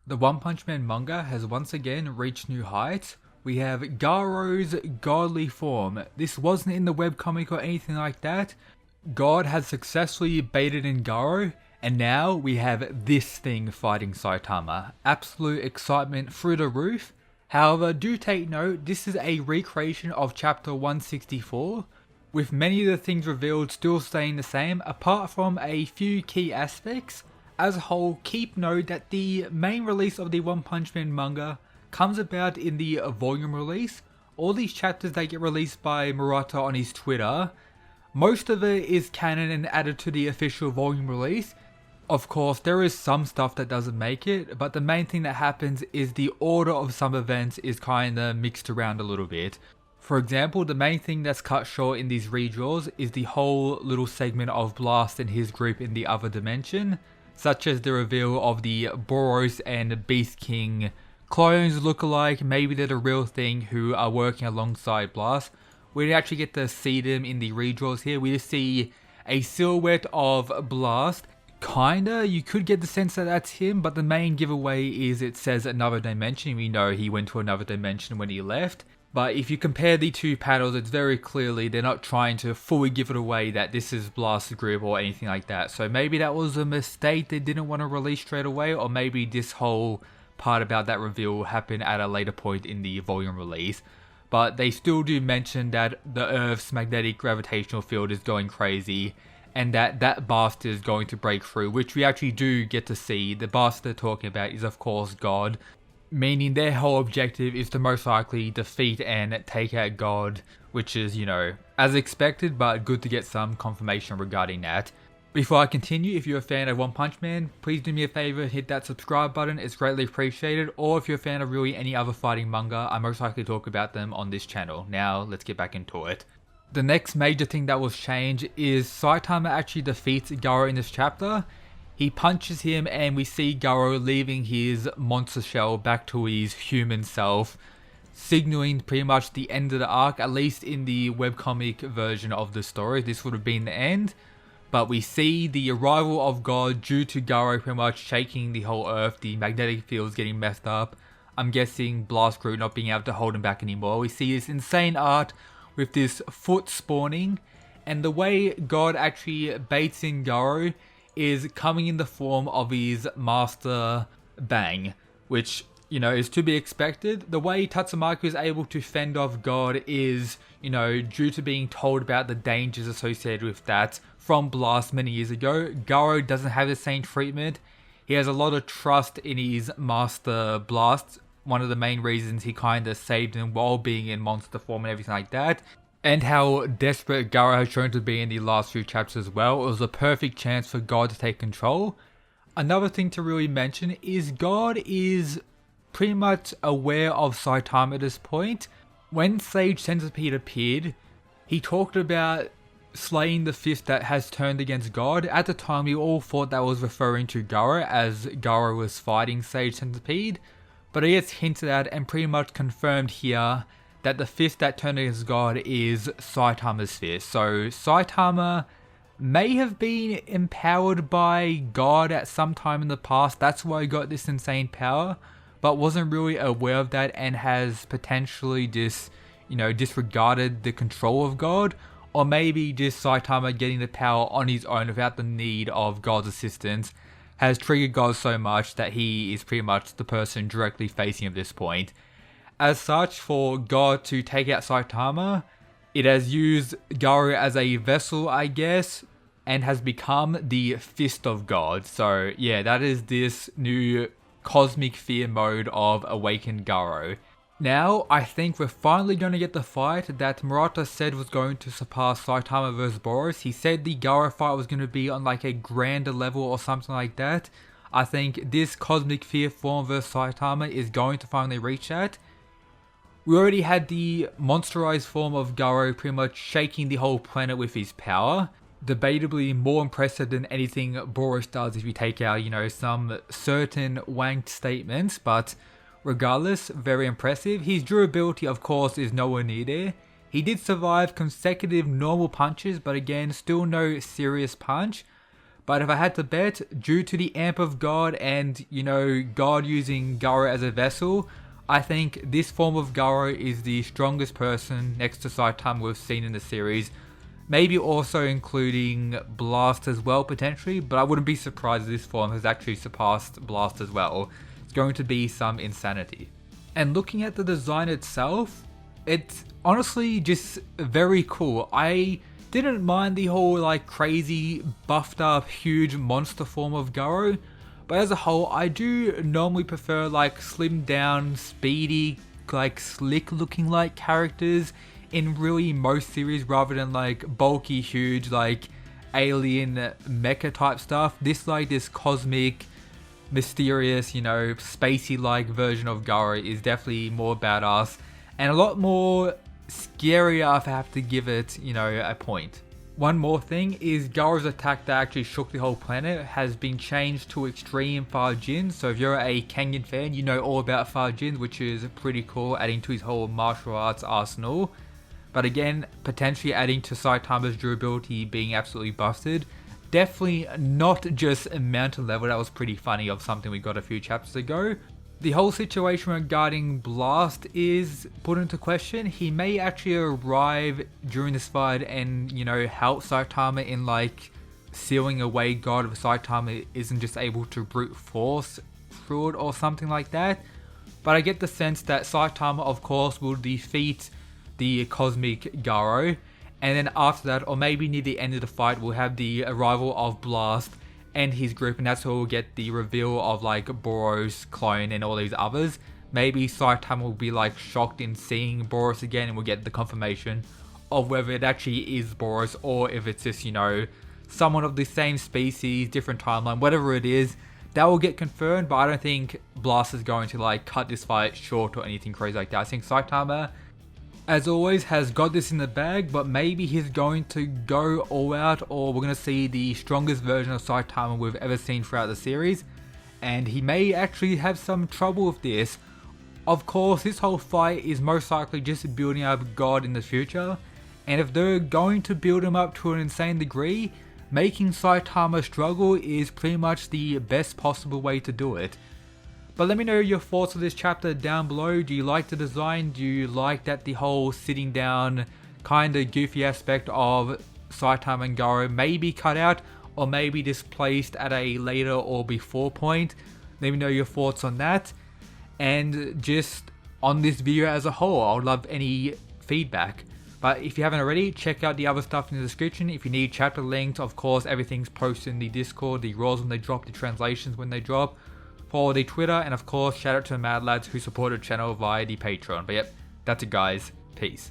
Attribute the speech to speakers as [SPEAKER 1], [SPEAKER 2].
[SPEAKER 1] The One Punch Man manga has once again reached new heights. We have Garo's godly form. This wasn't in the webcomic or anything like that. God has successfully baited in Garo, and now we have this thing fighting Saitama. Absolute excitement through the roof. However, do take note, this is a recreation of chapter 164, with many of the things revealed still staying the same, apart from a few key aspects. As a whole, keep note that the main release of the One Punch Man manga comes about in the volume release. All these chapters that get released by Murata on his Twitter, most of it is canon and added to the official volume release. Of course, there is some stuff that doesn't make it, but the main thing that happens is the order of some events is kinda mixed around a little bit. For example, the main thing that's cut short in these redraws is the whole little segment of Blast and his group in the other dimension, such as the reveal of the Boros and Beast King clones look-alike. Maybe they're the real thing who are working alongside Blast. We didn't actually get to see them in the redraws here. We just see a silhouette of Blast. Kinda, you could get the sense that that's him, but the main giveaway is it says another dimension. We know he went to another dimension when he left. But if you compare the two panels, it's very clearly they're not trying to fully give it away that this is Blast's group or anything like that. So maybe that was a mistake they didn't want to release straight away, or maybe this whole part about that reveal happened at a later point in the volume release. But they still do mention that the Earth's magnetic gravitational field is going crazy, and that bastard is going to break through, which we actually do get to see. The bastard they're talking about is of course God, meaning their whole objective is to most likely defeat and take out God, which is, you know, as expected, but good to get some confirmation regarding that. Before I continue, if you're a fan of One Punch Man, please do me a favor, hit that subscribe button, it's greatly appreciated. Or if you're a fan of really any other fighting manga, I most likely talk about them on this channel. Now, let's get back into it. The next major thing that was changed is Saitama actually defeats Garo in this chapter. He punches him and we see Garo leaving his monster shell back to his human self, signaling pretty much the end of the arc, at least in the webcomic version of the story. This would have been the end. But we see the arrival of God due to Garo pretty much shaking the whole earth, the magnetic fields getting messed up. I'm guessing Blast Group not being able to hold him back anymore. We see this insane art with this foot spawning, and the way God actually baits in Garo is coming in the form of his master Bang, which, you know, is to be expected. The way Tatsumaki is able to fend off God is, you know, due to being told about the dangers associated with that from Blast many years ago. Garo doesn't have the same treatment. He has a lot of trust in his master Blast. One of the main reasons he kinda saved him while being in monster form and everything like that. And how desperate Garo has shown to be in the last few chapters as well. It was a perfect chance for God to take control. Another thing to really mention is God is pretty much aware of Saitama at this point. When Sage Centipede appeared, he talked about slaying the fist that has turned against God. At the time, we all thought that was referring to Garo, as Garo was fighting Sage Centipede. But it gets hinted at and pretty much confirmed here that the fist that turned against God is Saitama's fist. So Saitama may have been empowered by God at some time in the past. That's why he got this insane power, but wasn't really aware of that and has potentially just, you know, disregarded the control of God. Or maybe just Saitama getting the power on his own without the need of God's assistance has triggered God so much that he is pretty much the person directly facing him at this point. As such, for God to take out Saitama, it has used Garo as a vessel, I guess, and has become the Fist of God. So yeah, that is this new Cosmic Fear mode of Awakened Garo. Now, I think we're finally going to get the fight that Murata said was going to surpass Saitama vs Boros. He said the Garo fight was going to be on like a grander level or something like that. I think this Cosmic Fear form vs Saitama is going to finally reach that. We already had the monsterized form of Garo pretty much shaking the whole planet with his power. Debatably more impressive than anything Boros does if you take out, you know, some certain wanked statements, but regardless, very impressive. His durability, of course, is nowhere near there. He did survive consecutive normal punches, but again, still no serious punch. But if I had to bet, due to the amp of God and, you know, God using Garo as a vessel, I think this form of Garo is the strongest person next to Saitama we've seen in the series. Maybe also including Blast as well, potentially, but I wouldn't be surprised if this form has actually surpassed Blast as well. It's going to be some insanity. And looking at the design itself, it's honestly just very cool. I didn't mind the whole like crazy buffed up huge monster form of Garo, but as a whole I do normally prefer like slimmed down, speedy, like slick looking like characters in really most series rather than like bulky, huge, like alien mecha type stuff. This cosmic, mysterious, you know, spacey like version of Garo is definitely more badass and a lot more scarier if I have to give it, you know, a point. One more thing is Garo's attack that actually shook the whole planet has been changed to Extreme Fajin. So if you're a Kengan fan, you know all about Fajin, which is pretty cool, adding to his whole martial arts arsenal. But again, potentially adding to Saitama's durability being absolutely busted. Definitely not just a mountain level, that was pretty funny of something we got a few chapters ago. The whole situation regarding Blast is put into question. He may actually arrive during this fight and, you know, help Saitama in like sealing away God if Saitama isn't just able to brute force through it or something like that. But I get the sense that Saitama of course will defeat the cosmic Garo, and then after that, or maybe near the end of the fight, we'll have the arrival of Blast and his group, and that's where we'll get the reveal of like Boros, Clone, and all these others. Maybe Saitama will be like shocked in seeing Boros again, and we'll get the confirmation of whether it actually is Boros or if it's just, you know, someone of the same species, different timeline, whatever it is. That will get confirmed, but I don't think Blast is going to like cut this fight short or anything crazy like that. I think Saitama, as always, has got this in the bag, but maybe he's going to go all out, or we're going to see the strongest version of Saitama we've ever seen throughout the series, and he may actually have some trouble with this. Of course, this whole fight is most likely just building up God in the future, and if they're going to build him up to an insane degree, making Saitama struggle is pretty much the best possible way to do it. But let me know your thoughts of this chapter down below. Do you like the design? Do you like that the whole sitting down kind of goofy aspect of Saitama and Garo may be cut out or maybe displaced at a later or before point? Let me know your thoughts on that. And just on this video as a whole, I would love any feedback. But if you haven't already, check out the other stuff in the description. If you need chapter links, of course, everything's posted in the Discord, the rules when they drop, the translations when they drop. Follow the Twitter, and of course shout out to the Mad Lads who supported the channel via the Patreon. But yep, that's it guys, peace.